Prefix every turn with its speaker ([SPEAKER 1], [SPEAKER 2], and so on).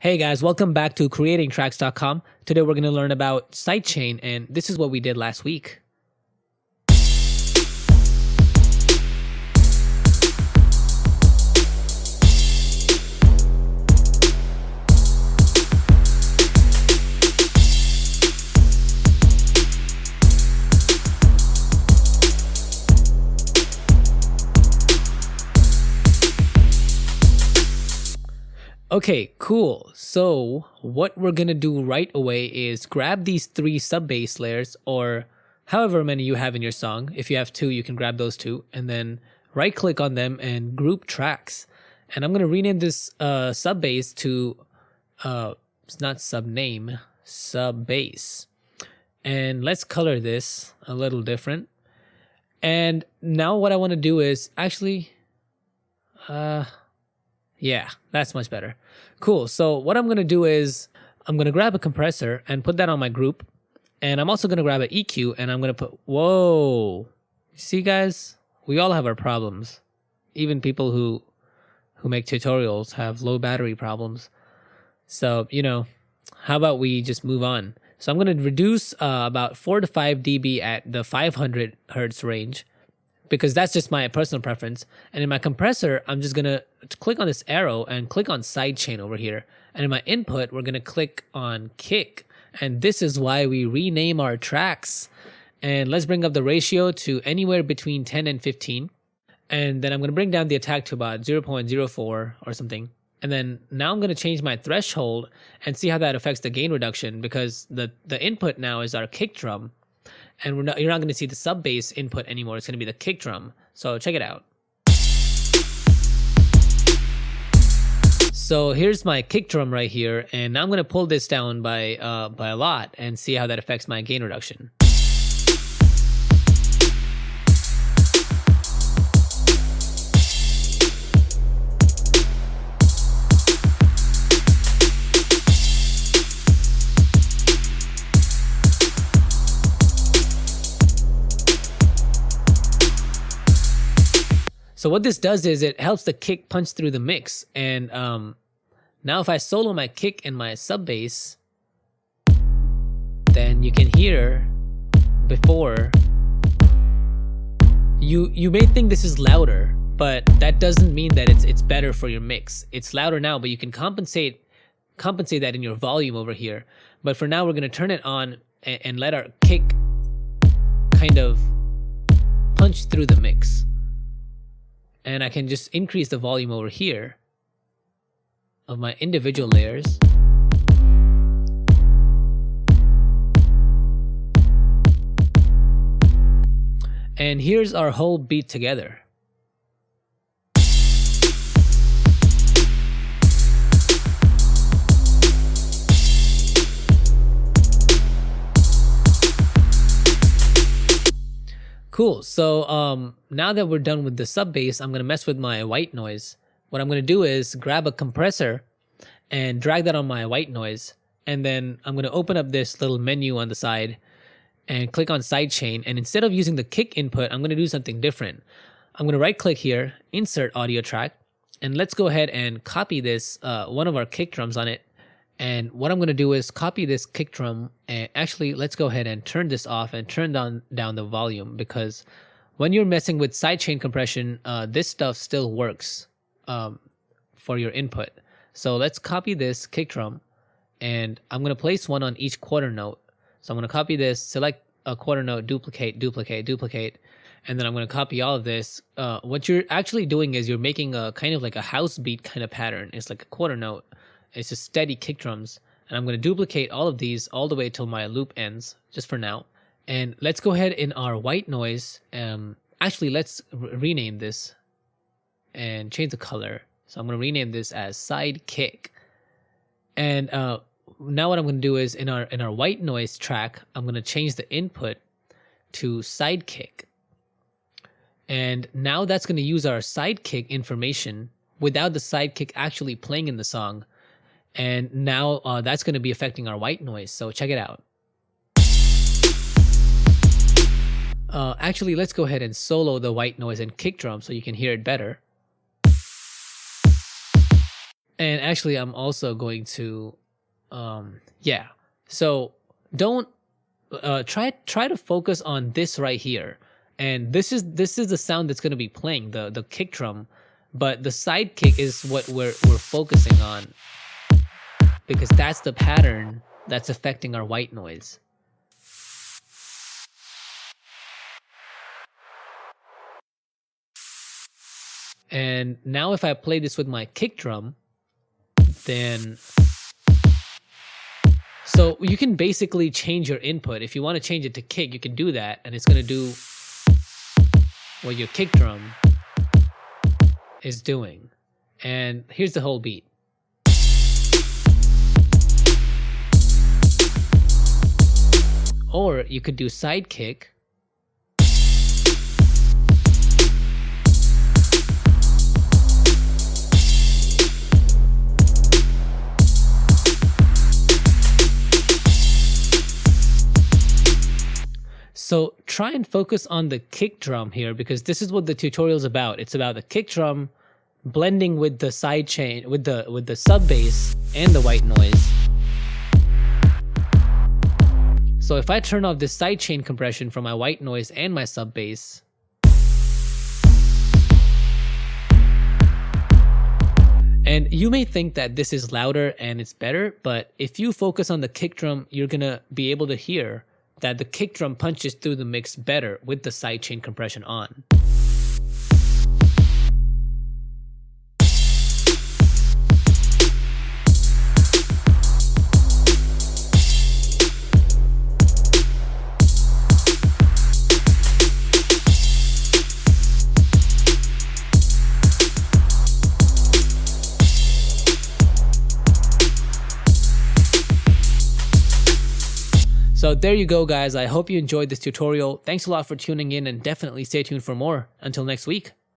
[SPEAKER 1] Hey guys, welcome back to creatingtracks.com. Today we're going to learn about sidechain, and this is what we did last week. Okay, cool. So what we're gonna do right away is grab these three sub bass layers, or however many you have in your song. If you have two, you can grab those two, and then right click on them and group tracks. And I'm gonna rename this sub bass to it's not sub name, sub bass. And let's color this a little different. And now what I want to do is actually yeah, that's much better. Cool. So what I'm going to do is I'm going to grab a compressor and put that on my group. And I'm also going to grab an EQ and I'm going to put, whoa. See guys, we all have our problems. Even people who make tutorials have low battery problems. So, how about we just move on? So I'm going to reduce about 4 to 5 dB at the 500 hertz range, because that's just my personal preference. And in my compressor, I'm just gonna click on this arrow and click on sidechain over here. And in my input, we're gonna click on kick. And this is why we rename our tracks. And let's bring up the ratio to anywhere between 10 and 15. And then I'm gonna bring down the attack to about 0.04 or something. And then now I'm gonna change my threshold and see how that affects the gain reduction, because the input now is our kick drum. And you're not going to see the sub bass input anymore. It's going to be the kick drum. So check it out. So here's my kick drum right here, and now I'm going to pull this down by a lot and see how that affects my gain reduction. So what this does is it helps the kick punch through the mix. And now if I solo my kick and my sub bass, then you can hear before. You may think this is louder, but that doesn't mean that it's better for your mix. It's louder now, but you can compensate that in your volume over here. But for now, we're gonna turn it on and let our kick kind of punch through the mix. And I can just increase the volume over here of my individual layers. And here's our whole beat together. Cool. So now that we're done with the sub bass, I'm going to mess with my white noise. What I'm going to do is grab a compressor and drag that on my white noise. And then I'm going to open up this little menu on the side and click on sidechain. And instead of using the kick input, I'm going to do something different. I'm going to right click here, insert audio track. And let's go ahead and copy this, one of our kick drums on it. And what I'm going to do is copy this kick drum, and actually let's go ahead and turn this off and turn down the volume, because when you're messing with sidechain compression, this stuff still works for your input. So let's copy this kick drum, and I'm going to place one on each quarter note. So I'm going to copy this, select a quarter note, duplicate, duplicate, duplicate, and then I'm going to copy all of this. What you're actually doing is you're making a kind of like a house beat kind of pattern. It's like a quarter note. It's just steady kick drums. And I'm going to duplicate all of these all the way till my loop ends, just for now. And let's go ahead in our white noise. Actually, let's rename this and change the color. So I'm going to rename this as side kick. And now what I'm going to do is in our white noise track, I'm going to change the input to sidekick. And now that's going to use our sidekick information without the sidekick actually playing in the song. And now that's going to be affecting our white noise. So check it out. Actually, let's go ahead and solo the white noise and kick drum so you can hear it better. And actually, I'm also going to, yeah. So don't try to focus on this right here. And this is the sound that's going to be playing, the kick drum, but the side kick is what we're focusing on, because that's the pattern that's affecting our white noise. And now if I play this with my kick drum, then so you can basically change your input. If you want to change it to kick, you can do that, and it's going to do what your kick drum is doing. And here's the whole beat. Or you could do side kick. So try and focus on the kick drum here, because this is what the tutorial is about. It's about the kick drum blending with the sidechain, with the sub bass and the white noise. So if I turn off this sidechain compression from my white noise and my sub bass, and you may think that this is louder and it's better, but if you focus on the kick drum, you're gonna be able to hear that the kick drum punches through the mix better with the sidechain compression on. So there you go, guys. I hope you enjoyed this tutorial. Thanks a lot for tuning in, and definitely stay tuned for more. Until next week.